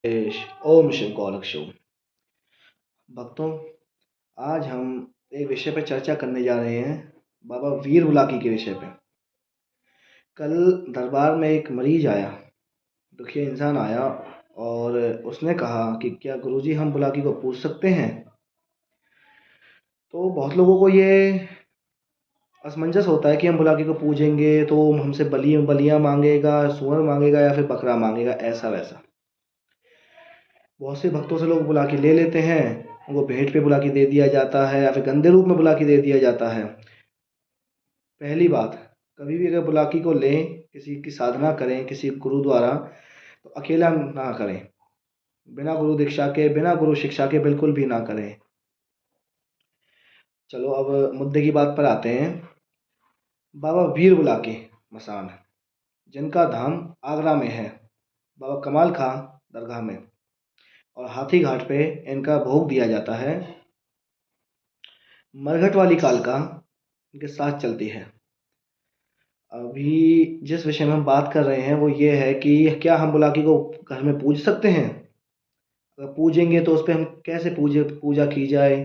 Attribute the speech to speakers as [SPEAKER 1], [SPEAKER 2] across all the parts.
[SPEAKER 1] ओम शिव गौरख शिव। भक्तों, आज हम एक विषय पर चर्चा करने जा रहे हैं, बाबा वीर बुलाकी के विषय पे। कल दरबार में एक मरीज आया, दुखिया इंसान आया और उसने कहा कि क्या गुरुजी हम बुलाकी को पूज सकते हैं। तो बहुत लोगों को ये असमंजस होता है कि हम बुलाकी को पूजेंगे तो हमसे बलियां मांगेगा, सुअर मांगेगा या फिर बकरा मांगेगा, ऐसा वैसा। बहुत से भक्तों से लोग बुलाकी ले लेते हैं, उनको भेंट पे बुलाकी दे दिया जाता है या फिर गंदे रूप में बुलाकी दे दिया जाता है। पहली बात, कभी भी अगर बुलाकी को लें, किसी की साधना करें किसी गुरु द्वारा, तो अकेला ना करें, बिना गुरु दीक्षा के, बिना गुरु शिक्षा के बिल्कुल भी ना करें। चलो अब मुद्दे की बात पर आते हैं। बाबा वीर बुलाकी मसान, जिनका धाम आगरा में है, बाबा कमाल खां दरगाह में, और हाथी घाट पे इनका भोग दिया जाता है। मरघट वाली कालका इनके साथ चलती है। अभी जिस विषय में हम बात कर रहे हैं वो ये है कि क्या हम बुलाकी को घर में पूज सकते हैं। अगर पूजेंगे तो उस पर हम कैसे पूजा की जाए,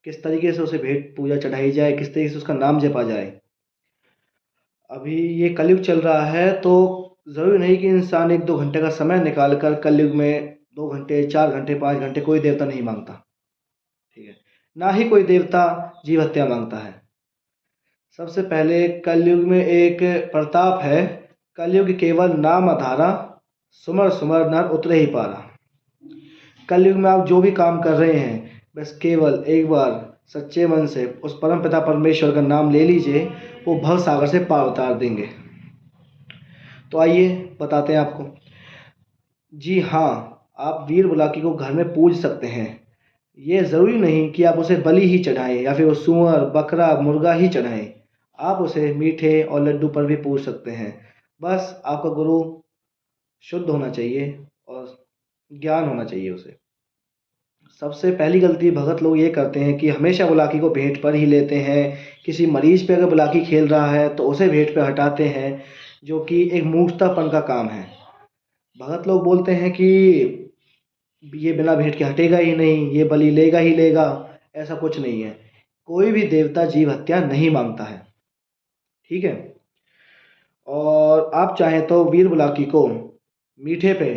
[SPEAKER 1] किस तरीके से उसे भेंट पूजा चढ़ाई जाए, किस तरीके से उसका नाम जपा जाए। अभी ये कलयुग चल रहा है, तो ज़रूरी नहीं कि इंसान 1-2 घंटे का समय निकाल कर कलयुग में 2 घंटे 4 घंटे 5 घंटे कोई देवता नहीं मांगता, ठीक है। ना ही कोई देवता जीव हत्या मांगता है। सबसे पहले कलयुग में एक प्रताप है, कलयुग केवल नाम आधारा, सुमर सुमर नर उतरे ही पारा। कलयुग में आप जो भी काम कर रहे हैं, बस केवल एक बार सच्चे मन से उस परम पिता परमेश्वर का नाम ले लीजिए, वो भव सागर से पार उतार देंगे। तो आइए बताते हैं आपको। जी हाँ, आप वीर बुलाकी को घर में पूज सकते हैं। ये ज़रूरी नहीं कि आप उसे बलि ही चढ़ाएं या फिर वो सूअर बकरा मुर्गा ही चढ़ाएं। आप उसे मीठे और लड्डू पर भी पूज सकते हैं। बस आपका गुरु शुद्ध होना चाहिए और ज्ञान होना चाहिए उसे। सबसे पहली गलती भगत लोग ये करते हैं कि हमेशा बुलाकी को भेंट पर ही लेते हैं। किसी मरीज पे अगर बुलाकी खेल रहा है तो उसे भेंट पे हटाते हैं, जो कि एक मूर्खतापन का काम है। भगत लोग बोलते हैं कि ये बिना भेंट के हटेगा ही नहीं, ये बलि लेगा ही लेगा। ऐसा कुछ नहीं है, कोई भी देवता जीव हत्या नहीं मांगता है, ठीक है। और आप चाहें तो वीर बुलाकी को मीठे पे,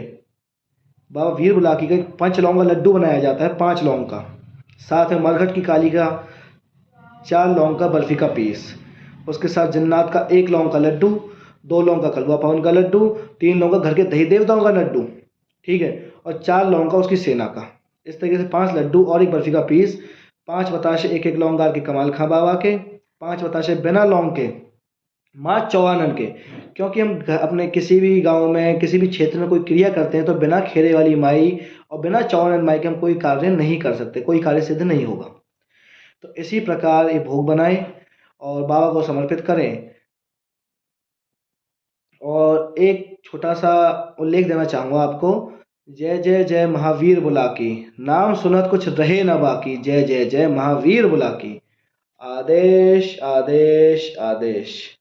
[SPEAKER 1] बाबा वीर बुलाकी का 5 लौंग का लड्डू बनाया जाता है, 5 लौंग का। साथ में मरघट की काली का 4 लौंग का बर्फी का पीस, उसके साथ जन्नाथ का 1 लौंग का लड्डू, 2 लौंग का कलवा पावन का लड्डू, 3 लौंग का घर के दही देवताओं का लड्डू, ठीक है, और 4 लौंग का उसकी सेना का। इस तरीके से 5 लड्डू और एक बर्फी का पीस, 5 बताशे 1-1 लौंग डाल के कमाल खां बाबा के, 5 बताशे बिना लौंग के माँ चौवानन के। क्योंकि हम अपने किसी भी गांव में किसी भी क्षेत्र में कोई क्रिया करते हैं तो बिना खेरे वाली माई और बिना चौवानन माई के हम कोई कार्य नहीं कर सकते, कोई कार्य सिद्ध नहीं होगा। तो इसी प्रकार ये भोग बनाएं और बाबा को समर्पित करें। और एक छोटा सा उल्लेख देना चाहूँगा आपको। जय जय जय महावीर बुलाकी, नाम सुनत कुछ रहे न बाकी। जय जय जय महावीर बुलाकी। आदेश आदेश आदेश।